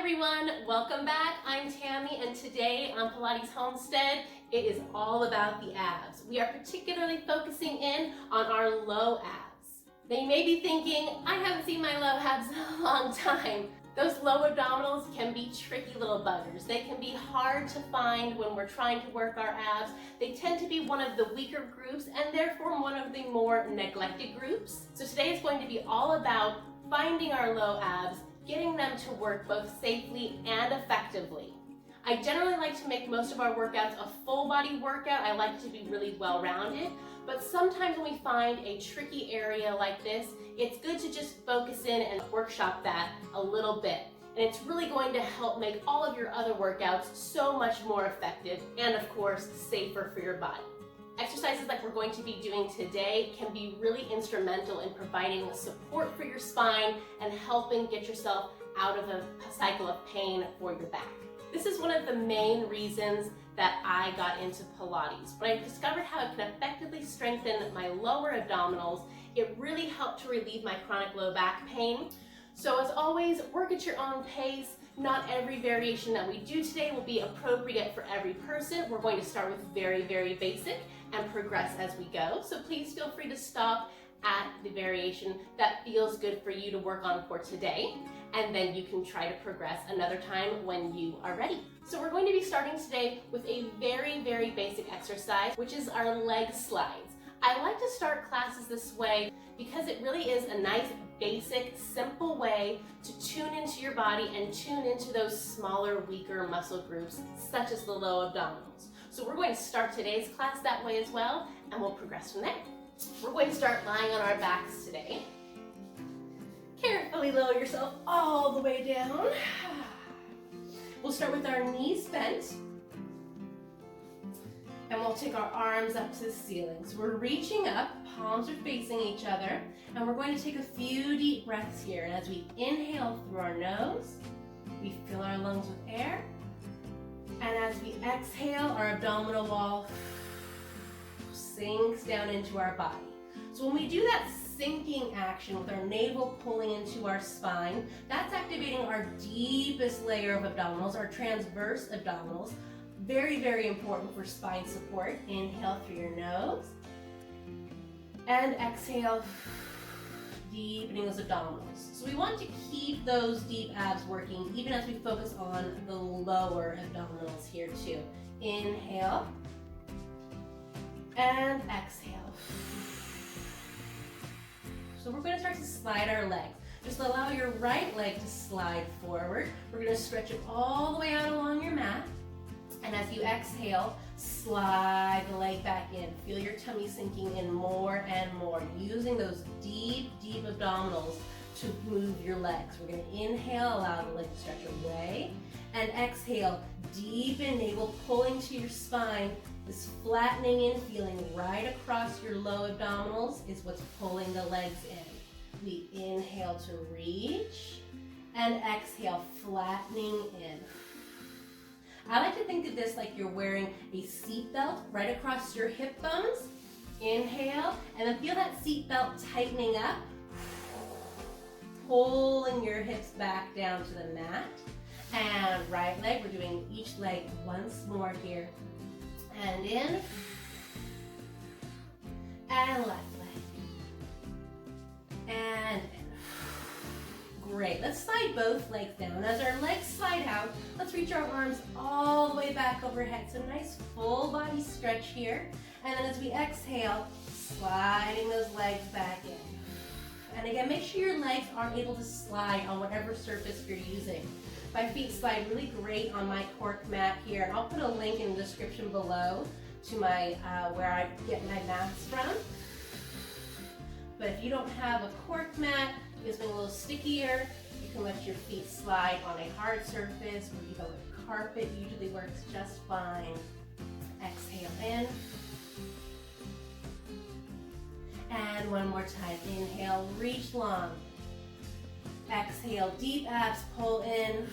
everyone, welcome back. I'm Tammy, and today on Pilates Homestead, it is all about the abs. We are particularly focusing in on our low abs. Now you may be thinking, I haven't seen my low abs in a long time. Those low abdominals can be tricky little buggers. They can be hard to find when we're trying to work our abs. They tend to be one of the weaker groups and therefore one of the more neglected groups. So today is going to be all about finding our low abs, getting them to work both safely and effectively. I generally like to make most of our workouts a full body workout. I like to be really well-rounded, but sometimes when we find a tricky area like this, it's good to just focus in and workshop that a little bit. And it's really going to help make all of your other workouts so much more effective and of course, safer for your body. Exercises like we're going to be doing today can be really instrumental in providing support for your spine and helping get yourself out of a cycle of pain for your back. This is one of the main reasons that I got into Pilates. When I discovered how it can effectively strengthen my lower abdominals, it really helped to relieve my chronic low back pain. So as always, work at your own pace. Not every variation that we do today will be appropriate for every person. We're going to start with very, very basic and progress as we go. So please feel free to stop at the variation that feels good for you to work on for today. And then you can try to progress another time when you are ready. So we're going to be starting today with a very, very basic exercise, which is our leg slides. I like to start classes this way because it really is a nice, basic, simple way to tune into your body and tune into those smaller, weaker muscle groups, such as the low abdominals. So we're going to start today's class that way as well, and we'll progress from there. We're going to start lying on our backs today. Carefully lower yourself all the way down. We'll start with our knees bent. And we'll take our arms up to the ceiling. So we're reaching up, palms are facing each other, and we're going to take a few deep breaths here. And as we inhale through our nose, we fill our lungs with air. And as we exhale, our abdominal wall sinks down into our body. So when we do that sinking action with our navel pulling into our spine, that's activating our deepest layer of abdominals, our transverse abdominals. Very, very important for spine support. Inhale through your nose. And exhale, deepening those abdominals. So we want to keep those deep abs working even as we focus on the lower abdominals here too. Inhale. And exhale. So we're going to start to slide our legs. Just allow your right leg to slide forward. We're going to stretch it all the way out along your mat. And as you exhale, slide the leg back in. Feel your tummy sinking in more and more, using those deep, deep abdominals to move your legs. We're going to inhale, allow the leg to stretch away, and exhale, deepen, navel pulling to your spine. This flattening in feeling right across your low abdominals is what's pulling the legs in. We inhale to reach, and exhale, flattening in. I like to think of this like you're wearing a seat belt right across your hip bones. Inhale, and then feel that seat belt tightening up, pulling your hips back down to the mat. And right leg, we're doing each leg once more here. And in, and left leg, and in. Great, let's slide both legs down. As our legs slide out, let's reach our arms all the way back overhead. So nice full body stretch here. And then as we exhale, sliding those legs back in. And again, make sure your legs are able to slide on whatever surface you're using. My feet slide really great on my cork mat here. And I'll put a link in the description below to my where I get my mats from. But if you don't have a cork mat, it's been a little stickier, you can let your feet slide on a hard surface or even a carpet usually works just fine. Exhale in. And one more time. Inhale, reach long. Exhale, deep abs, pull in.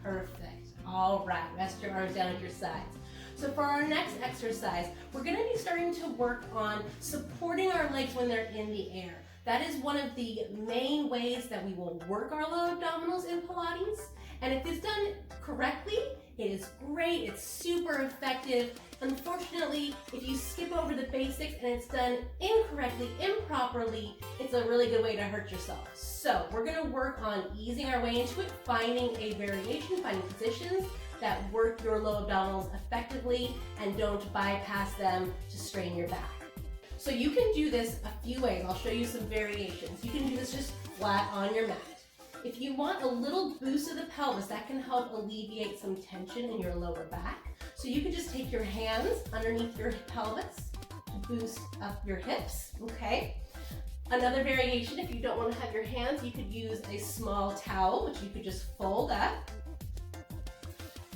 Perfect. All right, rest your arms down at your sides. So for our next exercise, we're going to be starting to work on supporting our legs when they're in the air. That is one of the main ways that we will work our low abdominals in Pilates. And if it's done correctly, it is great, it's super effective. Unfortunately, if you skip over the basics and it's done incorrectly, improperly, it's a really good way to hurt yourself. So we're gonna work on easing our way into it, finding a variation, finding positions that work your low abdominals effectively and don't bypass them to strain your back. So you can do this a few ways. I'll show you some variations. You can do this just flat on your mat. If you want a little boost of the pelvis, that can help alleviate some tension in your lower back. So you can just take your hands underneath your pelvis to boost up your hips, okay? Another variation, if you don't want to have your hands, you could use a small towel, which you could just fold up,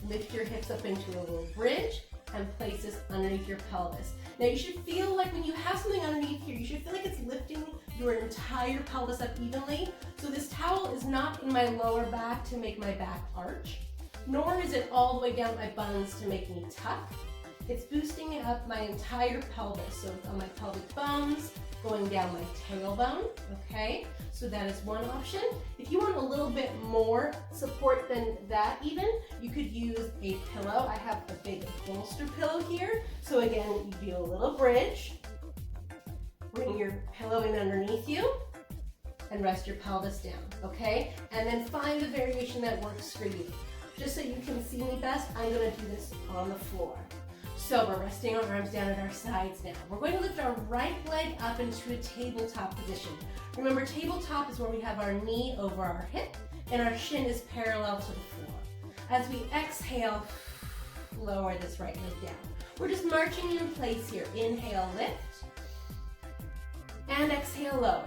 lift your hips up into a little bridge, and place this underneath your pelvis. Now you should feel like when you have something underneath here, you should feel like it's lifting your entire pelvis up evenly. So this towel is not in my lower back to make my back arch, nor is it all the way down my buns to make me tuck. It's boosting up my entire pelvis. So it's on my pelvic bones, going down my tailbone, okay? So that is one option. If you want a little bit more support than that even, you could use a pillow. I have a big bolster pillow here. So again, you do a little bridge, bring your pillow in underneath you, and rest your pelvis down, okay? And then find the variation that works for you. Just so you can see me best, I'm gonna do this on the floor. So we're resting our arms down at our sides now. We're going to lift our right leg up into a tabletop position. Remember, tabletop is where we have our knee over our hip and our shin is parallel to the floor. As we exhale, lower this right leg down. We're just marching in place here. Inhale, lift, and exhale, lower.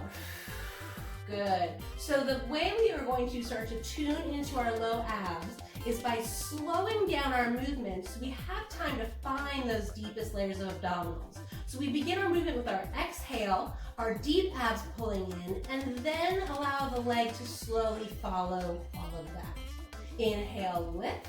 Good. So the way we are going to start to tune into our low abs is by slowing down our movement so we have time to find those deepest layers of abdominals. So we begin our movement with our exhale, our deep abs pulling in, and then allow the leg to slowly follow all of that. Inhale, lift.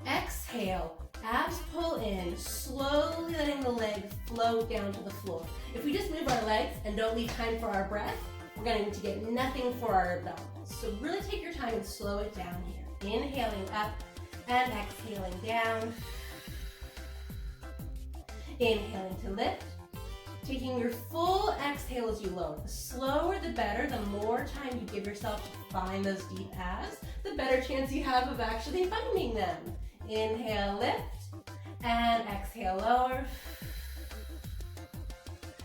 Exhale, abs pull in, slowly letting the leg float down to the floor. If we just move our legs and don't leave time for our breath, we're going to get nothing for our abdominals. So really take your time and slow it down here. Inhaling up and exhaling down. Inhaling to lift. Taking your full exhale as you lower. The slower the better. The more time you give yourself to find those deep abs, the better chance you have of actually finding them. Inhale, lift, and exhale, lower.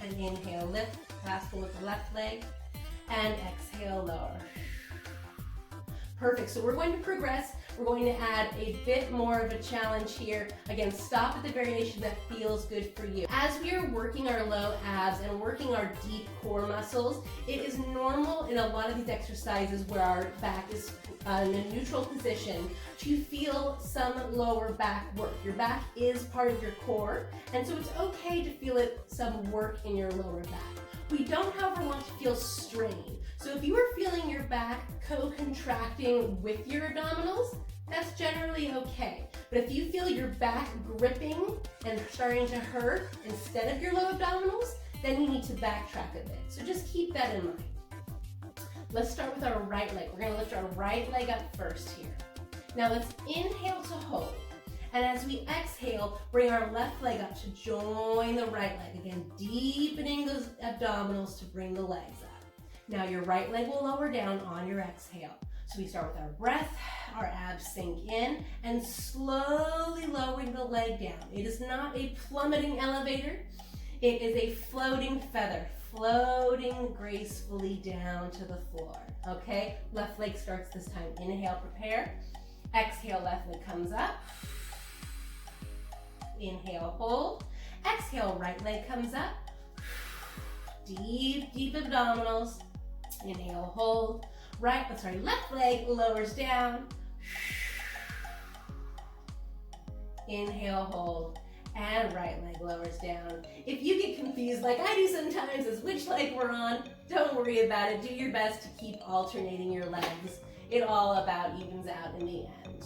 And inhale, lift, last one with the left leg, and exhale, lower. Perfect, so we're going to progress. We're going to add a bit more of a challenge here. Again, stop at the variation that feels good for you. As we are working our low abs and working our deep core muscles, it is normal in a lot of these exercises where our back is in a neutral position to feel some lower back work. Your back is part of your core, and so it's okay to feel some work in your lower back. We don't, however, want to feel strain. So if you are feeling your back co-contracting with your abdominals, that's generally okay. But if you feel your back gripping and starting to hurt instead of your low abdominals, then you need to backtrack a bit. So just keep that in mind. Let's start with our right leg. We're going to lift our right leg up first here. Now let's inhale to hold. And as we exhale, bring our left leg up to join the right leg. Again, deepening those abdominals to bring the legs up. Now your right leg will lower down on your exhale. So we start with our breath, our abs sink in, and slowly lowering the leg down. It is not a plummeting elevator. It is a floating feather, floating gracefully down to the floor. Okay, left leg starts this time. Inhale, prepare. Exhale, left leg comes up. Inhale, hold. Exhale, right leg comes up. Deep, deep abdominals. Inhale, hold. Left leg lowers down. Inhale, hold. And right leg lowers down. If you get confused, like I do sometimes, as which leg we're on, don't worry about it. Do your best to keep alternating your legs. It all about evens out in the end.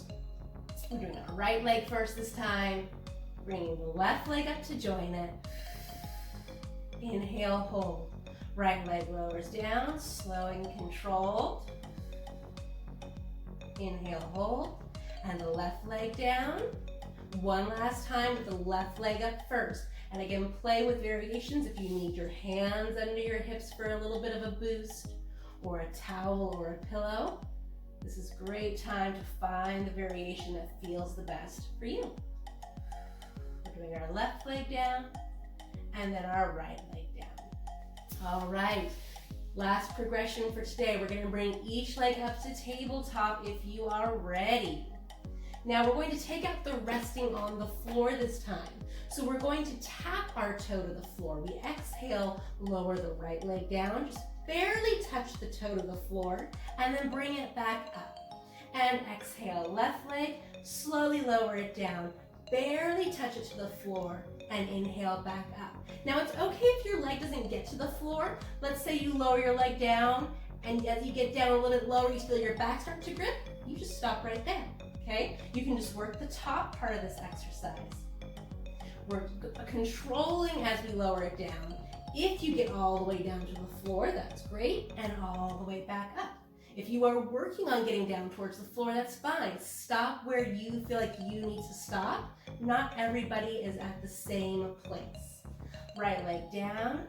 We're doing our right leg first this time. Bringing the left leg up to join it. Inhale, hold. Right leg lowers down, slow and controlled. Inhale, hold, and the left leg down. One last time with the left leg up first. And again, play with variations if you need your hands under your hips for a little bit of a boost, or a towel or a pillow. This is a great time to find the variation that feels the best for you. We're doing our left leg down, and then our right leg down. All right, last progression for today. We're going to bring each leg up to tabletop if you are ready. Now we're going to take out the resting on the floor this time. So we're going to tap our toe to the floor. We exhale, lower the right leg down, just barely touch the toe to the floor, and then bring it back up. And exhale, left leg, slowly lower it down, barely touch it to the floor, and inhale back up. Now it's okay if your leg doesn't get to the floor. Let's say you lower your leg down, and as you get down a little bit lower, you feel your back start to grip, you just stop right there, okay? You can just work the top part of this exercise. We're controlling as we lower it down. If you get all the way down to the floor, that's great, and all the way back up. If you are working on getting down towards the floor, that's fine. Stop where you feel like you need to stop. Not everybody is at the same place. Right leg down,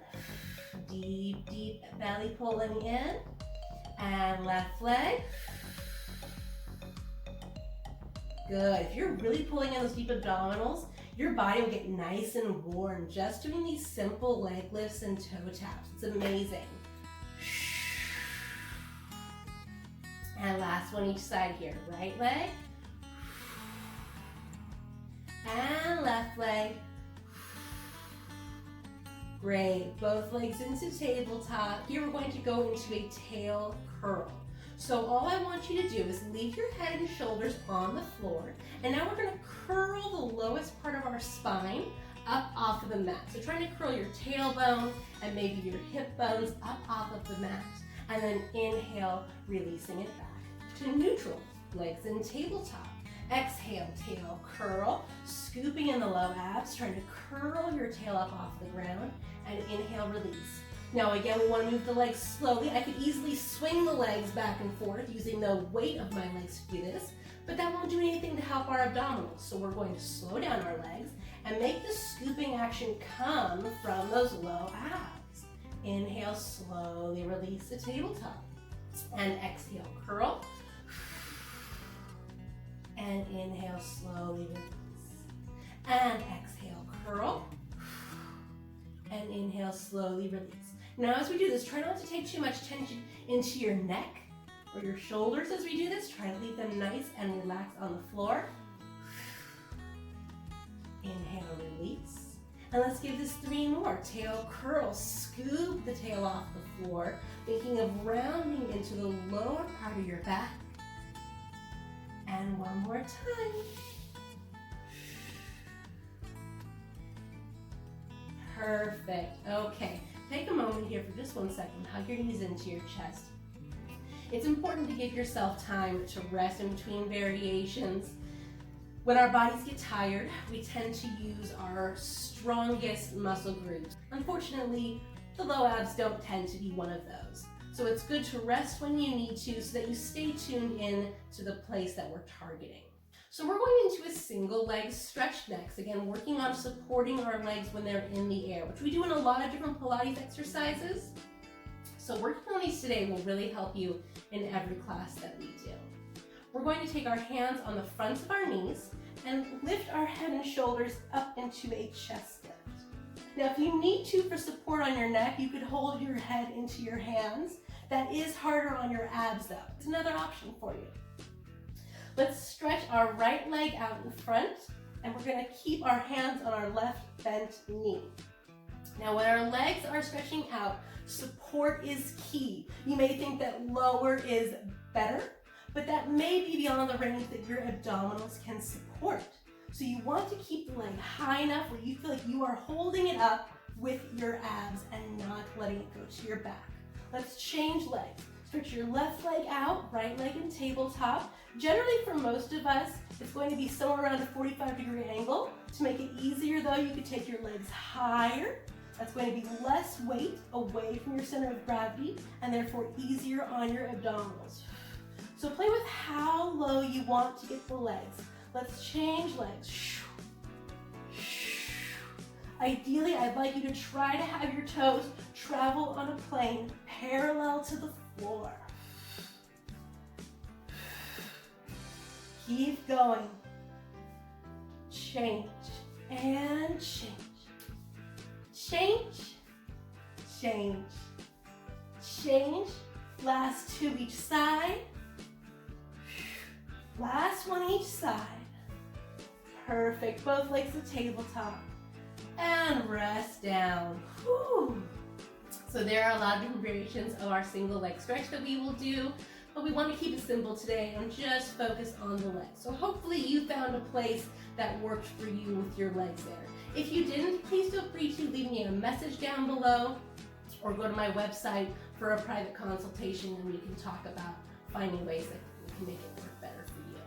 deep, deep belly pulling in, and left leg. Good. If you're really pulling in those deep abdominals, your body will get nice and warm just doing these simple leg lifts and toe taps. It's amazing. And last one each side here. Right leg. And left leg. Great. Both legs into tabletop. Here we're going to go into a tail curl. So all I want you to do is leave your head and shoulders on the floor. And now we're going to curl the lowest part of our spine up off of the mat. So trying to curl your tailbone and maybe your hip bones up off of the mat. And then inhale, releasing it back to neutral. Legs in tabletop. Exhale, tail curl, scooping in the low abs, trying to curl your tail up off the ground. And inhale, release. Now again, we want to move the legs slowly. I could easily swing the legs back and forth using the weight of my legs to do this, but that won't do anything to help our abdominals. So we're going to slow down our legs and make the scooping action come from those low abs. Inhale, slowly release the tabletop. And exhale, curl. And inhale, slowly release. And exhale, curl. And inhale, slowly release. Now as we do this, try not to take too much tension into your neck or your shoulders as we do this. Try to leave them nice and relaxed on the floor. Inhale, release. And let's give this 3 more. Tail curl, scoop the tail off the floor, thinking of rounding into the lower part of your back. And one more time. Perfect. Okay. Take a moment here for just 1 second. Hug your knees into your chest. It's important to give yourself time to rest in between variations. When our bodies get tired, we tend to use our strongest muscle groups. Unfortunately, the low abs don't tend to be one of those. So it's good to rest when you need to so that you stay tuned in to the place that we're targeting. So we're going into a single leg stretch next. Again, working on supporting our legs when they're in the air, which we do in a lot of different Pilates exercises. So working on these today will really help you in every class that we do. We're going to take our hands on the fronts of our knees and lift our head and shoulders up into a chest lift. Now, if you need to for support on your neck, you could hold your head into your hands. That is harder on your abs though. It's another option for you. Let's stretch our right leg out in front, and we're going to keep our hands on our left bent knee. Now, when our legs are stretching out, support is key. You may think that lower is better, but that may be beyond the range that your abdominals can support. So you want to keep the leg high enough where you feel like you are holding it up with your abs and not letting it go to your back. Let's change legs. Stretch your left leg out, right leg in tabletop. Generally, for most of us, it's going to be somewhere around a 45-degree angle. To make it easier though, you could take your legs higher That's going to be less weight away from your center of gravity and therefore easier on your abdominals. So play with how low you want to get the legs. Let's change legs. Ideally, I'd like you to try to have your toes travel on a plane parallel to the floor. Keep going. Change and change. Change, change, change. Last two each side. Last one each side. Perfect. Both legs to tabletop. And rest down. Whew. So there are a lot of different variations of our single leg stretch that we will do, but we want to keep it simple today and just focus on the legs. So hopefully you found a place that worked for you with your legs there. If you didn't, please feel free to leave me a message down below or go to my website for a private consultation and we can talk about finding ways that we can make it work better for you.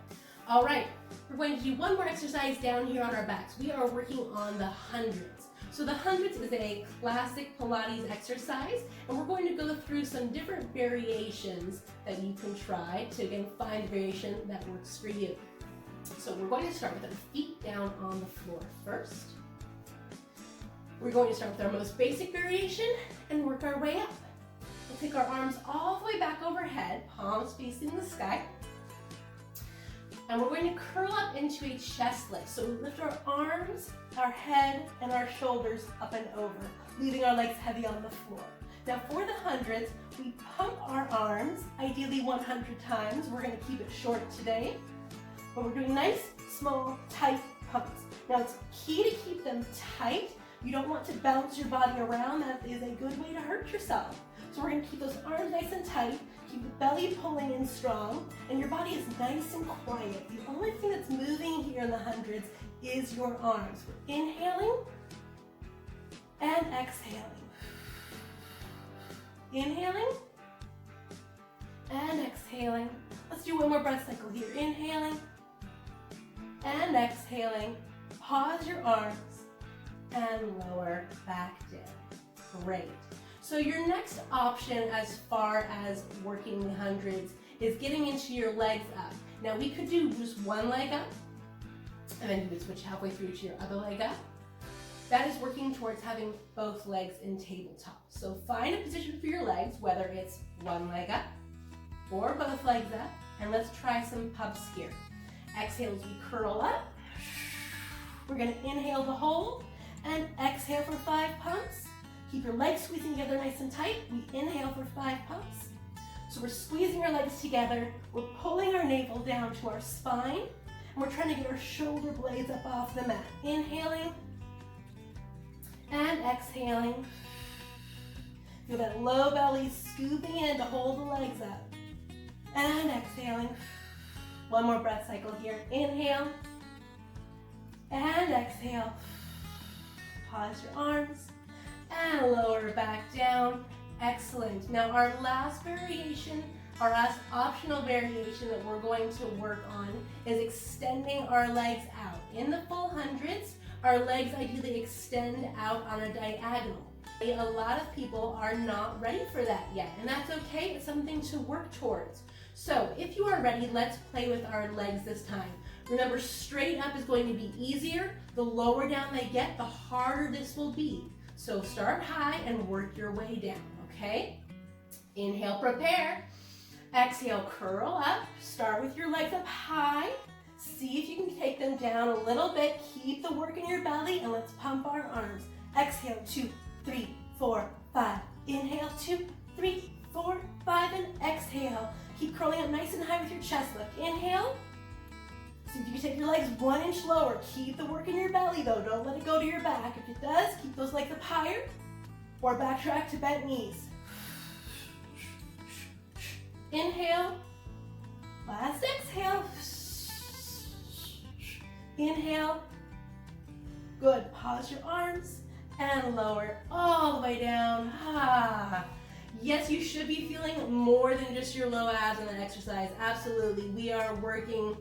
All right, we're going to do one more exercise down here on our backs. We are working on the hundreds. So the hundreds is a classic Pilates exercise, and we're going to go through some different variations that you can try to, again, find a variation that works for you. So we're going to start with our feet down on the floor first. We're going to start with our most basic variation and work our way up. We'll take our arms all the way back overhead, palms facing the sky. And we're going to curl up into a chest lift. So we lift our arms, our head, and our shoulders up and over, leaving our legs heavy on the floor. Now for the hundreds, we pump our arms, ideally 100 times. We're going to keep it short today. But we're doing nice, small, tight pumps. Now it's key to keep them tight. You don't want to bounce your body around. That is a good way to hurt yourself. So we're going to keep those arms nice and tight, keep the belly pulling in strong, and your body is nice and quiet. The only thing that's moving here in the hundreds is your arms. We're inhaling and exhaling. Inhaling and exhaling. Let's do one more breath cycle here. Inhaling and exhaling. Pause your arms and lower back down. Great. So your next option as far as working the hundreds is getting into your legs up. Now we could do just one leg up, and then you would switch halfway through to your other leg up. That is working towards having both legs in tabletop. So find a position for your legs, whether it's one leg up or both legs up, and let's try some pumps here. Exhale as we curl up. We're gonna inhale to hold and exhale for 5 pumps. Keep your legs squeezing together nice and tight. We inhale for 5 pumps. So we're squeezing our legs together. We're pulling our navel down to our spine, and we're trying to get our shoulder blades up off the mat. Inhaling and exhaling. Feel that low belly scooping in to hold the legs up. And exhaling. One more breath cycle here. Inhale and exhale. Pause your arms and lower back down. Excellent. Now our last variation, our last optional variation that we're going to work on is extending our legs out. In the full hundreds, our legs ideally extend out on a diagonal. A lot of people are not ready for that yet, and that's okay. It's something to work towards. So if you are ready, let's play with our legs this time. Remember, straight up is going to be easier. The lower down they get, the harder this will be. So start high and work your way down, okay? Inhale, prepare. Exhale, curl up. Start with your legs up high. See if you can take them down a little bit. Keep the work in your belly, and let's pump our arms. Exhale, 2, 3, 4, 5. Inhale, 2, 3, 4, 5, and exhale. Keep curling up nice and high with your chest lift. Inhale. See if you can take your legs 1 inch lower. Keep the work in your belly though. Don't let it go to your back. If it does, keep those legs up higher or backtrack to bent knees. Inhale. Last exhale. Inhale. Good. Pause your arms and lower all the way down. Ah. Yes, you should be feeling more than just your low abs in that exercise. Absolutely. We are working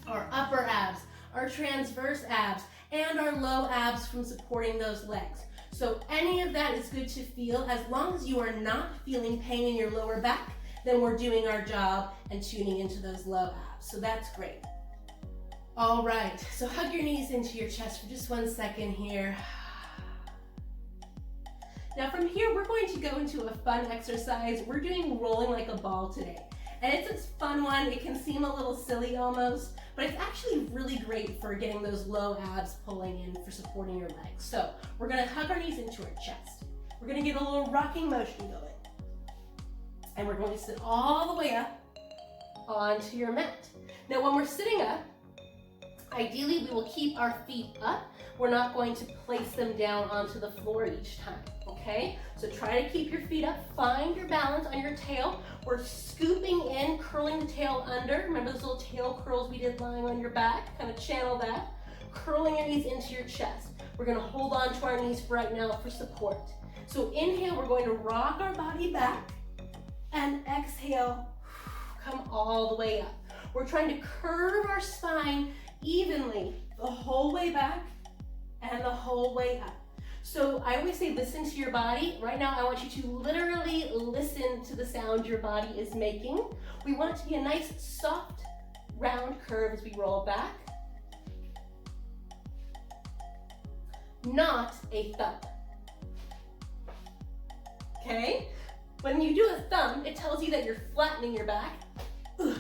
our upper abs, our transverse abs, and our low abs from supporting those legs. So any of that is good to feel. As long as you are not feeling pain in your lower back, then we're doing our job and tuning into those low abs. So that's great. All right, so hug your knees into your chest for just 1 second here. Now from here, we're going to go into a fun exercise. We're doing rolling like a ball today. And it's a fun one. It can seem a little silly almost, but it's actually really great for getting those low abs pulling in for supporting your legs. So we're gonna hug our knees into our chest. We're gonna get a little rocking motion going. And we're going to sit all the way up onto your mat. Now when we're sitting up, ideally we will keep our feet up. We're not going to place them down onto the floor each time, okay? So try to keep your feet up, find your balance on your tail. We're scooping in, curling the tail under. Remember those little tail curls we did lying on your back? Kind of channel that. Curling your knees into your chest. We're gonna hold on to our knees for right now for support. So inhale, we're going to rock our body back, and exhale, come all the way up. We're trying to curve our spine evenly the whole way back and the whole way up. So I always say listen to your body. Right now I want you to literally listen to the sound your body is making. We want it to be a nice soft round curve as we roll back. Not a thump. Okay? When you do a thumb, it tells you that you're flattening your back. Ugh,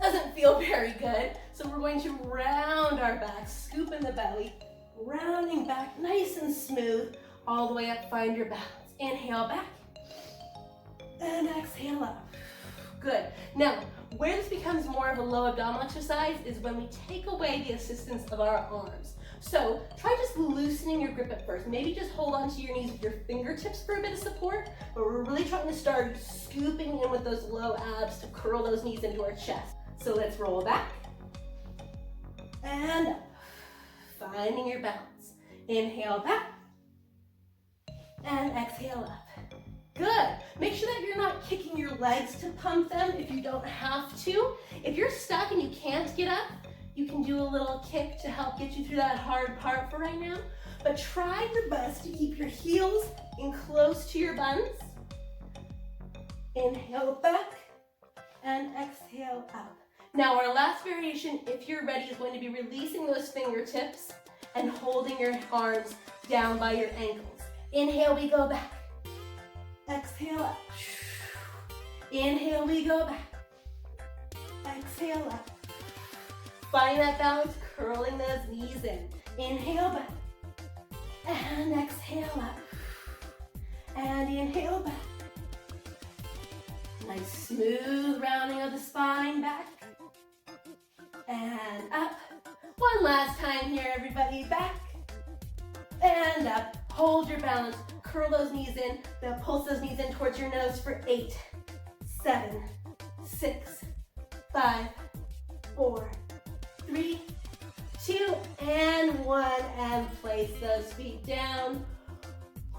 doesn't feel very good. So we're going to round our back, scoop in the belly, rounding back nice and smooth, all the way up, find your balance. Inhale back, and exhale up. Good. Now, where this becomes more of a low abdominal exercise is when we take away the assistance of our arms. So try just loosening your grip at first. Maybe just hold onto your knees with your fingertips for a bit of support, but we're really trying to start scooping in with those low abs to curl those knees into our chest. So let's roll back and up, finding your balance. Inhale back and exhale up. Good. Make sure that you're not kicking your legs to pump them if you don't have to. If you're stuck and you can't get up, you can do a little kick to help get you through that hard part for right now. But try your best to keep your heels in close to your buns. Inhale back and exhale up. Now our last variation, if you're ready, is going to be releasing those fingertips and holding your arms down by your ankles. Inhale, we go back. Exhale up. Inhale, we go back. Exhale up. Find that balance, curling those knees in. Inhale back. And exhale up. And inhale back. Nice smooth rounding of the spine back. And up. One last time here, everybody. Back. And up. Hold your balance. Curl those knees in. Now pulse those knees in towards your nose for 8, 7, 6, 5, 4, 3, 2, and 1. And place those feet down.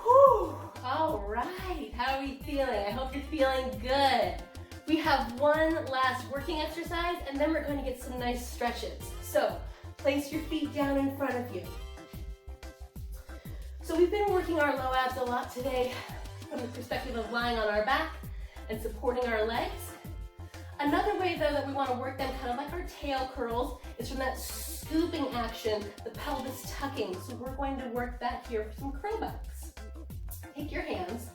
Whew. All right. How are we feeling? I hope you're feeling good. We have one last working exercise, and then we're going to get some nice stretches. So place your feet down in front of you. So we've been working our low abs a lot today from the perspective of lying on our back and supporting our legs. Another way though that we want to work them kind of like our tail curls is from that scooping action, the pelvis tucking. So we're going to work that here for some crow backs. Take your hands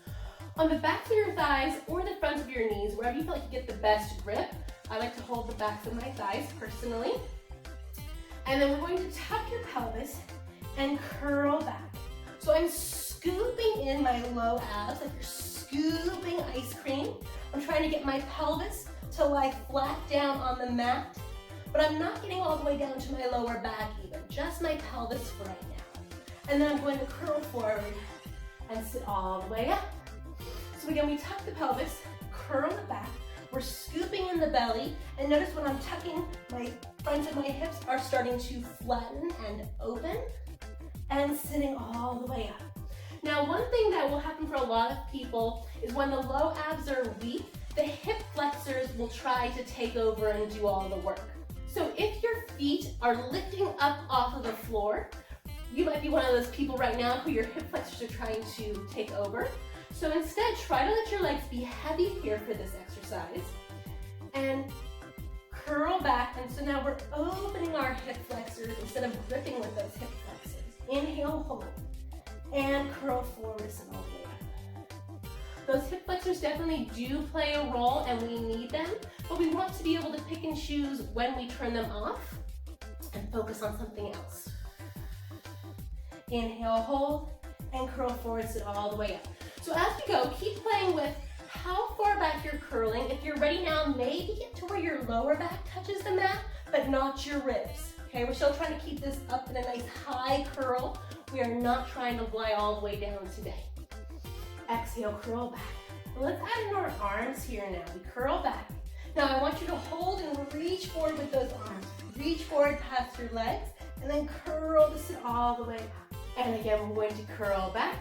on the backs of your thighs or the fronts of your knees, wherever you feel like you get the best grip. I like to hold the backs of my thighs personally. And then we're going to tuck your pelvis and curl back. So I'm scooping in my low abs, like you're scooping ice cream. I'm trying to get my pelvis to lie flat down on the mat, but I'm not getting all the way down to my lower back even, just my pelvis for right now. And then I'm going to curl forward and sit all the way up. So again, we tuck the pelvis, curl the back, we're scooping in the belly, and notice when I'm tucking, my fronts of my hips are starting to flatten and open, and sitting all the way up. Now, one thing that will happen for a lot of people is when the low abs are weak, the hip flexors will try to take over and do all the work. So if your feet are lifting up off of the floor, You might be one of those people right now who your hip flexors are trying to take over. So instead, try to let your legs be heavy here for this exercise. And curl back. And so now we're opening our hip flexors instead of gripping with those hip flexors. Inhale, hold. And curl forwards and all the way up. Those hip flexors definitely do play a role and we need them, but we want to be able to pick and choose when we turn them off and focus on something else. Inhale, hold, and curl forwards and all the way up. So as we go, keep playing with how far back you're curling. If you're ready now, maybe get to where your lower back touches the mat, but not your ribs. Okay, we're still trying to keep this up in a nice high curl. We are not trying to fly all the way down today. Exhale, curl back. Let's add in our arms here now. We curl back. Now I want you to hold and reach forward with those arms. Reach forward past your legs and then curl to sit all the way up. And again, we're going to curl back.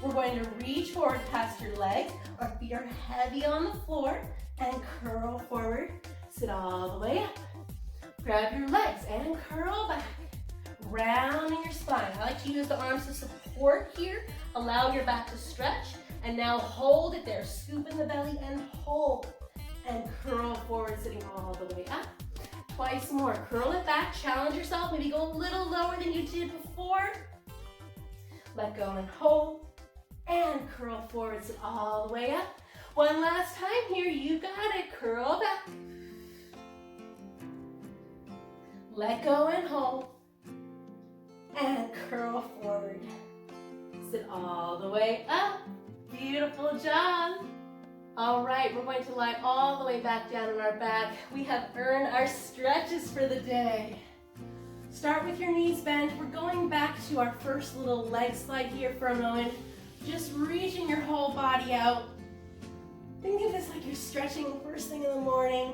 We're going to reach forward past your legs. Our feet are heavy on the floor and curl forward. Sit all the way up. Grab your legs and curl back. Rounding your spine. I like to use the arms to support here. Allow your back to stretch. And now hold it there. Scoop in the belly and hold. And curl forward, sitting all the way up. Twice more. Curl it back. Challenge yourself. Maybe go a little lower than you did before. Let go and hold. And curl forward, sit all the way up. One last time here. You got it. Curl back. Let go and hold. And curl forward. Sit all the way up. Beautiful job. All right, we're going to lie all the way back down on our back. We have earned our stretches for the day. Start with your knees bent. We're going back to our first little leg slide here for a moment. Just reaching your whole body out. Think of this like you're stretching first thing in the morning.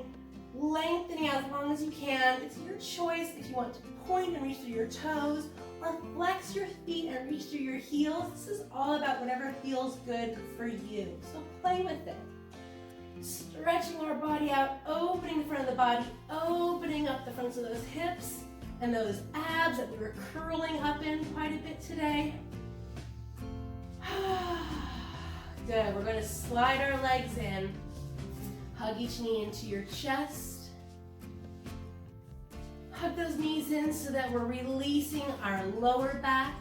Lengthening out as long as you can. It's your choice if you want to point and reach through your toes or flex your feet and reach through your heels. This is all about whatever feels good for you. So play with it. Stretching our body out, opening the front of the body, opening up the fronts of those hips and those abs that we were curling up in quite a bit today. Good, we're gonna slide our legs in. Hug each knee into your chest. Hug those knees in so that we're releasing our lower back.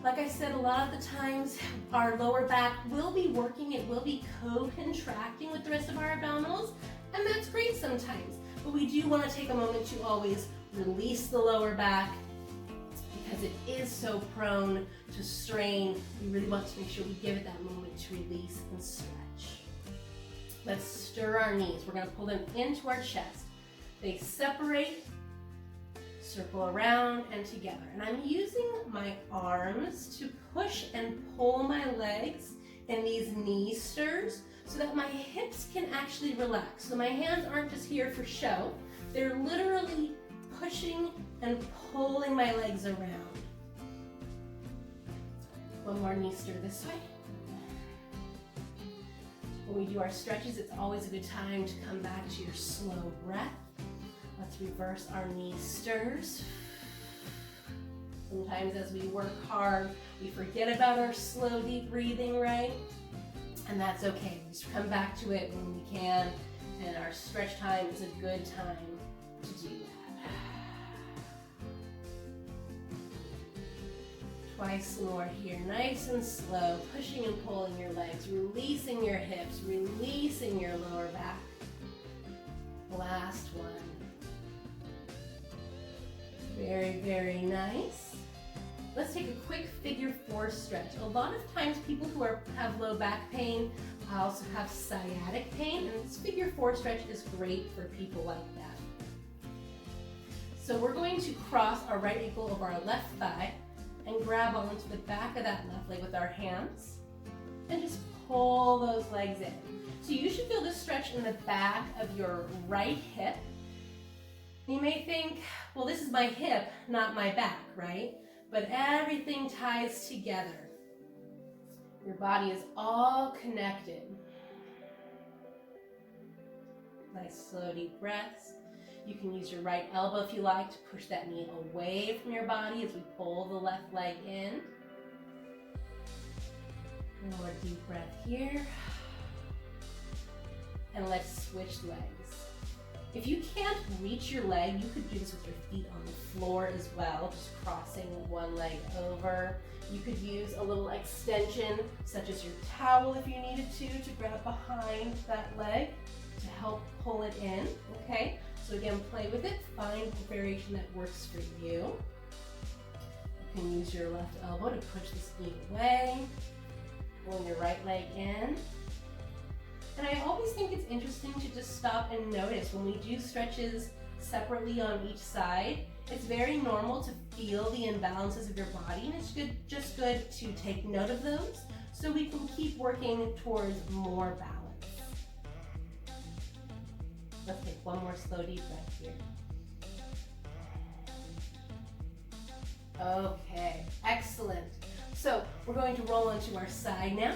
Like I said, a lot of the times our lower back will be working, it will be co-contracting with the rest of our abdominals, and that's great sometimes. But we do want to take a moment to always release the lower back because it is so prone to strain. We really want to make sure we give it that moment to release and stretch. Let's stir our knees. We're going to pull them into our chest. They separate, circle around and together. And I'm using my arms to push and pull my legs in these knee stirs so that my hips can actually relax. So my hands aren't just here for show. They're literally pushing and pulling my legs around. One more knee stir this way. When we do our stretches, it's always a good time to come back to your slow breath. Let's reverse our knee stirs. Sometimes as we work hard, we forget about our slow, deep breathing, right? And that's okay. We just come back to it when we can, and our stretch time is a good time to do that. Twice more here, nice and slow, pushing and pulling your legs, releasing your hips, releasing your lower back. Last one. Very, very nice. Let's take a quick figure 4 stretch. A lot of times people who have low back pain also have sciatic pain, and this figure 4 stretch is great for people like that. So we're going to cross our right ankle over our left thigh and grab onto the back of that left leg with our hands and just pull those legs in. So you should feel the stretch in the back of your right hip. You may think, well, this is my hip, not my back, right? But everything ties together. Your body is all connected. Nice slow deep breaths. You can use your right elbow if you like to push that knee away from your body as we pull the left leg in. One more deep breath here. And let's switch legs. If you can't reach your leg, you could do this with your feet on the floor as well, just crossing one leg over. You could use a little extension, such as your towel if you needed to grab behind that leg to help pull it in, okay? So again, play with it, find a variation that works for you. You can use your left elbow to push this knee away, pulling your right leg in. And I always think it's interesting to just stop and notice when we do stretches separately on each side. It's very normal to feel the imbalances of your body, and it's just good to take note of those so we can keep working towards more balance. Let's take one more slow deep breath here. Okay, excellent. So we're going to roll onto our side now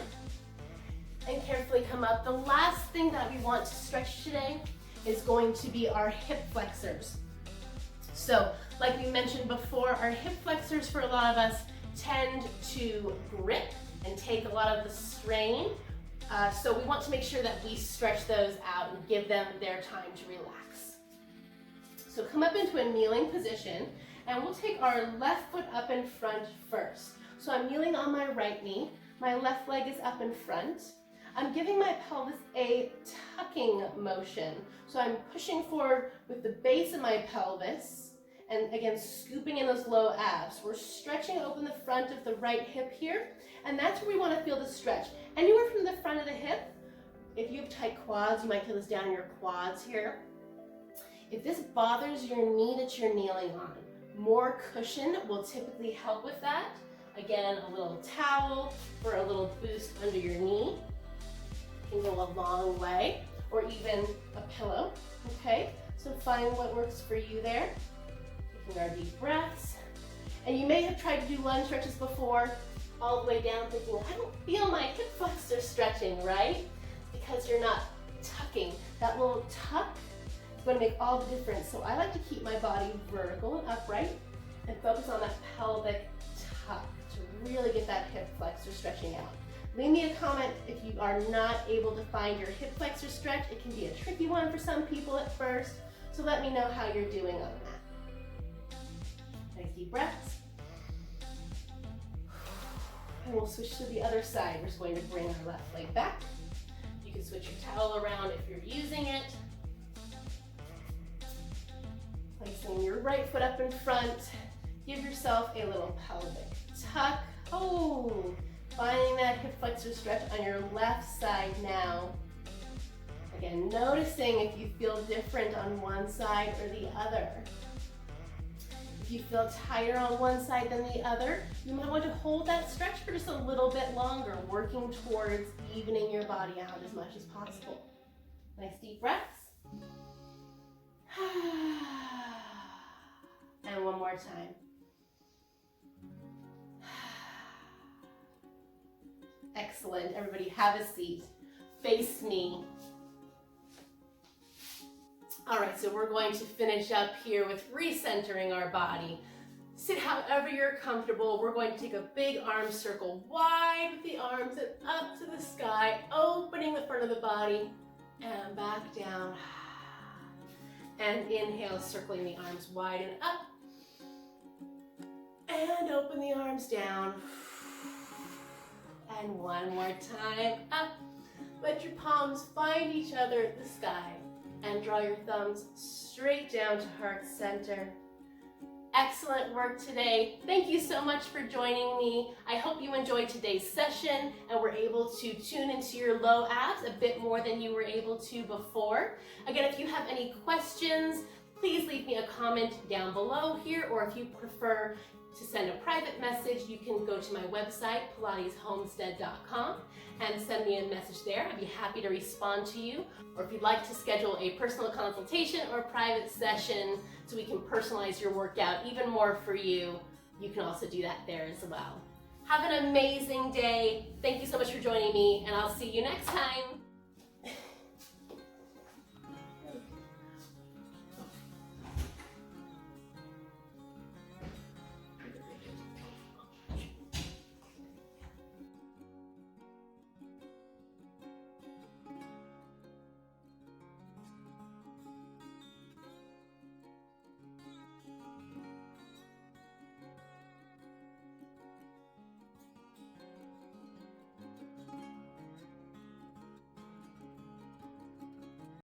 and carefully come up. The last thing that we want to stretch today is going to be our hip flexors. So, like we mentioned before, our hip flexors for a lot of us tend to grip and take a lot of the strain. So we want to make sure that we stretch those out and give them their time to relax. So come up into a kneeling position, and we'll take our left foot up in front first. So I'm kneeling on my right knee, my left leg is up in front. I'm giving my pelvis a tucking motion. So I'm pushing forward with the base of my pelvis and again, scooping in those low abs. We're stretching open the front of the right hip here, and that's where we want to feel the stretch. Anywhere from the front of the hip. If you have tight quads, you might feel this down in your quads here. If this bothers your knee that you're kneeling on, more cushion will typically help with that. Again, a little towel for a little boost under your knee can go a long way, or even a pillow, okay? So find what works for you there. Taking our deep breaths. And you may have tried to do lunge stretches before, all the way down thinking, I don't feel my hip flexors stretching, right? Because you're not tucking. That little tuck is going to make all the difference. So I like to keep my body vertical and upright and focus on that pelvic tuck to really get that hip flexor stretching out. Leave me a comment if you are not able to find your hip flexor stretch. It can be a tricky one for some people at first, so let me know how you're doing on that. Nice deep breaths. And we'll switch to the other side. We're just going to bring our left leg back. You can switch your towel around if you're using it. Placing your right foot up in front. Give yourself a little pelvic tuck. Oh! Finding that hip flexor stretch on your left side now. Again, noticing if you feel different on one side or the other. If you feel tighter on one side than the other, you might want to hold that stretch for just a little bit longer, working towards evening your body out as much as possible. Nice deep breaths. And one more time. Excellent. Everybody have a seat. Face me. All right, so we're going to finish up here with recentering our body. Sit however you're comfortable. We're going to take a big arm circle wide with the arms and up to the sky, opening the front of the body and back down. And inhale, circling the arms wide and up. And open the arms down. And one more time, up. Let your palms find each other at the sky. And draw your thumbs straight down to heart center. Excellent work today. Thank you so much for joining me. I hope you enjoyed today's session and were able to tune into your low abs a bit more than you were able to before. Again, if you have any questions, please leave me a comment down below here, or if you prefer to send a private message, you can go to my website, PilatesHomestead.com, and send me a message there. I'd be happy to respond to you. Or if you'd like to schedule a personal consultation or private session so we can personalize your workout even more for you, you can also do that there as well. Have an amazing day. Thank you so much for joining me, and I'll see you next time.